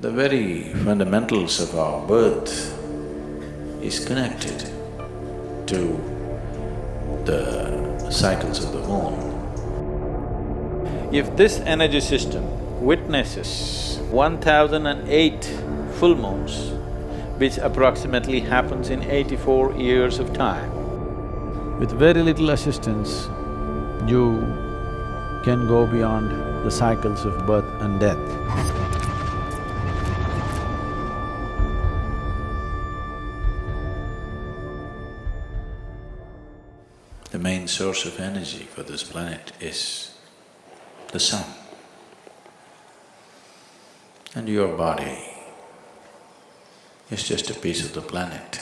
The very fundamentals of our birth is connected to the cycles of the moon. If this energy system witnesses 1008 full moons, which approximately happens in 84 years of time, with very little assistance, you can go beyond the cycles of birth and death. The main source of energy for this planet is the sun. And your body is just a piece of the planet.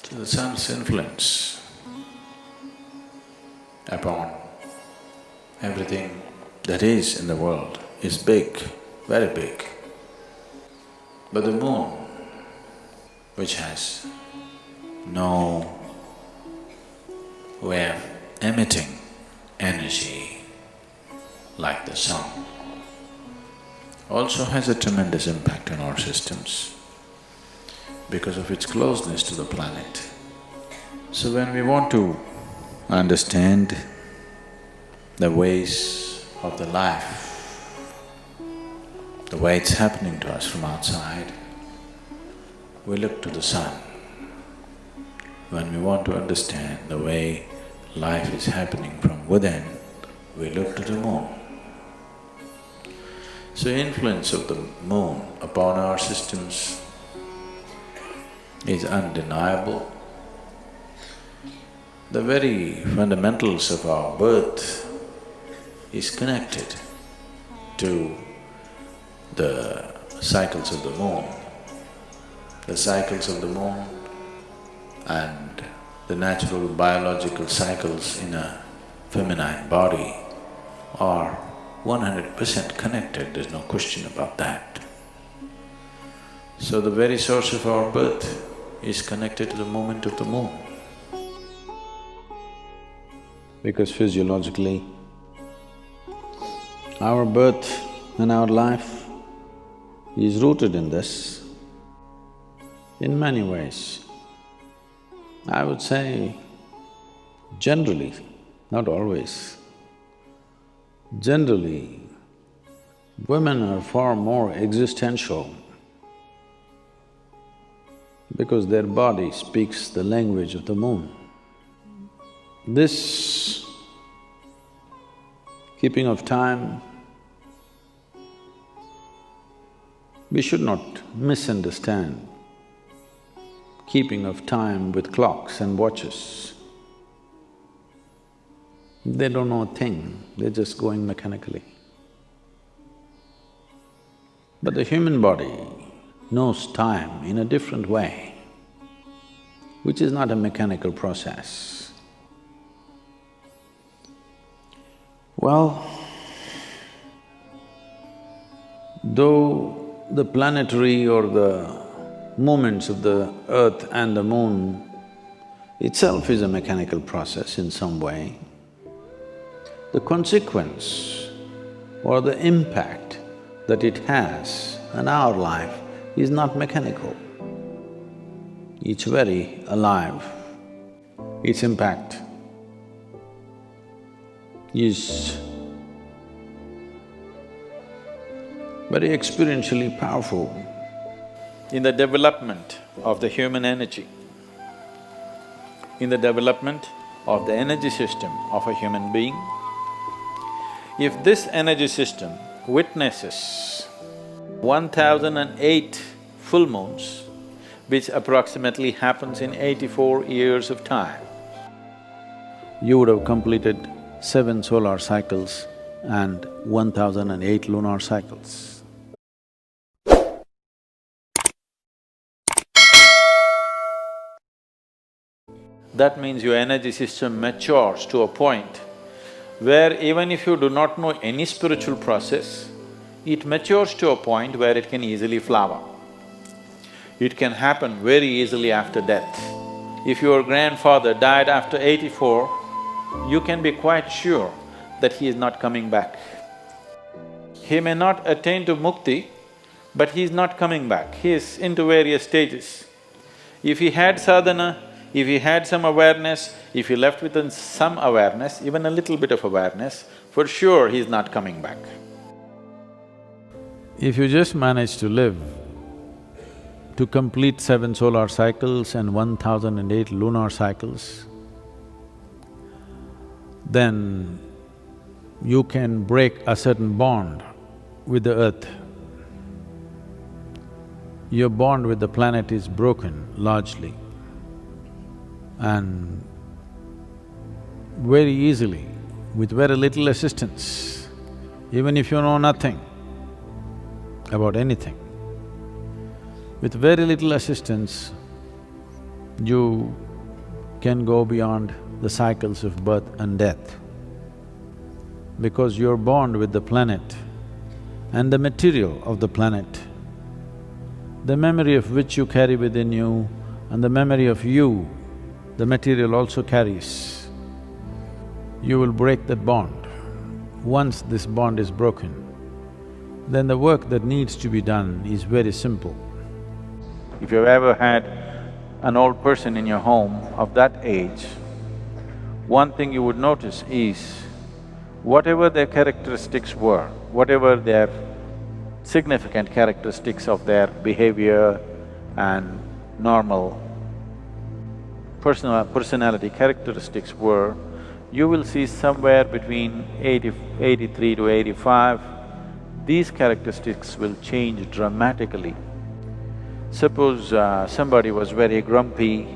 So the sun's influence upon everything that is in the world is big, very big. But the moon, which has no way of emitting energy like the sun, also has a tremendous impact on our systems because of its closeness to the planet. So when we want to understand the ways of the life, the way it's happening to us from outside, we look to the sun. When we want to understand the way life is happening from within, we look to the moon. So influence of the moon upon our systems is undeniable. The very fundamentals of our birth is connected to the cycles of the moon. The cycles of the moon and the natural biological cycles in a feminine body are 100% connected, there's no question about that. So the very source of our birth is connected to the movement of the moon. Because physiologically, our birth and our life is rooted in this in many ways. I would say generally, not always, generally, women are far more existential because their body speaks the language of the moon. This keeping of time, we should not misunderstand keeping of time with clocks and watches. They don't know a thing, they're just going mechanically. But the human body knows time in a different way, which is not a mechanical process. Well, though the planetary or the movements of the earth and the moon itself is a mechanical process in some way, the consequence or the impact that it has on our life is not mechanical. It's very alive. Its impact is very experientially powerful. In the development of the human energy, in the development of the energy system of a human being, if this energy system witnesses 1008 full moons, which approximately happens in 84 years of time, you would have completed 7 solar cycles and 1008 lunar cycles. That means your energy system matures to a point where even if you do not know any spiritual process, it matures to a point where it can easily flower. It can happen very easily after death. If your grandfather died after 84, you can be quite sure that he is not coming back. He may not attain to mukti, but he's not coming back, he is into various stages. If he had sadhana, if he had some awareness, if he left with some awareness, even a little bit of awareness, for sure he's not coming back. If you just manage to live to complete 7 solar cycles and 1008 lunar cycles, then you can break a certain bond with the earth. Your bond with the planet is broken largely, and very easily, with very little assistance, even if you know nothing about anything, with very little assistance, you can go beyond the cycles of birth and death. Because your bond with the planet and the material of the planet, the memory of which you carry within you and the memory of you, the material also carries, you will break that bond. Once this bond is broken, then the work that needs to be done is very simple. If you've ever had an old person in your home of that age, one thing you would notice is whatever their characteristics were, whatever their significant characteristics of their behavior and normal personality characteristics were, you will see somewhere between 83 to 85, these characteristics will change dramatically. Suppose somebody was very grumpy,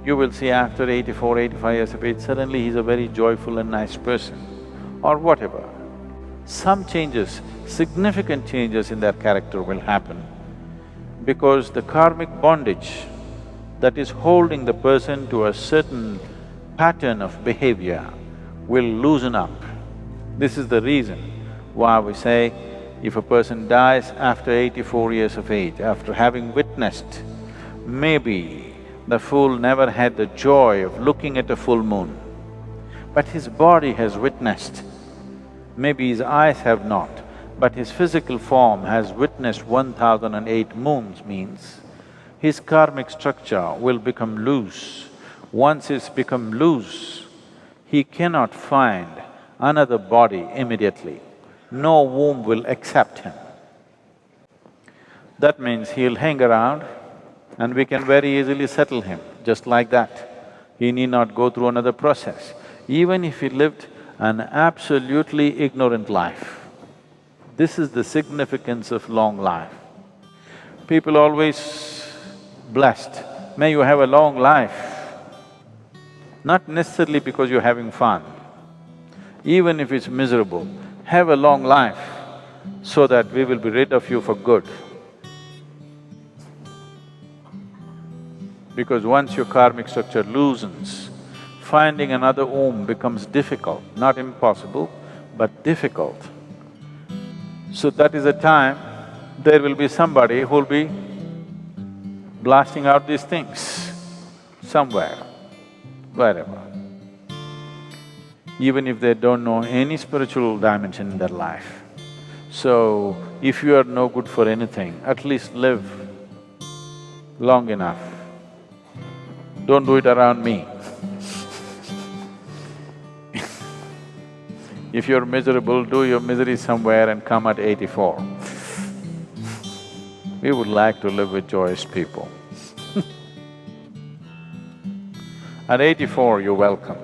you will see after 84, 85 years of age, suddenly he's a very joyful and nice person, or whatever. Some changes, significant changes in their character will happen because the karmic bondage that is holding the person to a certain pattern of behavior will loosen up. This is the reason why we say if a person dies after 84 years of age, after having witnessed, maybe the fool never had the joy of looking at a full moon, but his body has witnessed. Maybe his eyes have not, but his physical form has witnessed 1008 moons, means his karmic structure will become loose. Once it's become loose, he cannot find another body immediately. No womb will accept him. That means he'll hang around and we can very easily settle him, just like that. He need not go through another process. Even if he lived an absolutely ignorant life, this is the significance of long life. People always blessed, may you have a long life, not necessarily because you're having fun. Even if it's miserable, have a long life so that we will be rid of you for good. Because once your karmic structure loosens, finding another womb becomes difficult, not impossible, but difficult. So that is a time there will be somebody who'll be blasting out these things somewhere, wherever. Even if they don't know any spiritual dimension in their life. So, if you are no good for anything, at least live long enough. Don't do it around me. If you're miserable, do your misery somewhere and come at 84. We would like to live with joyous people. At 84, you're welcome.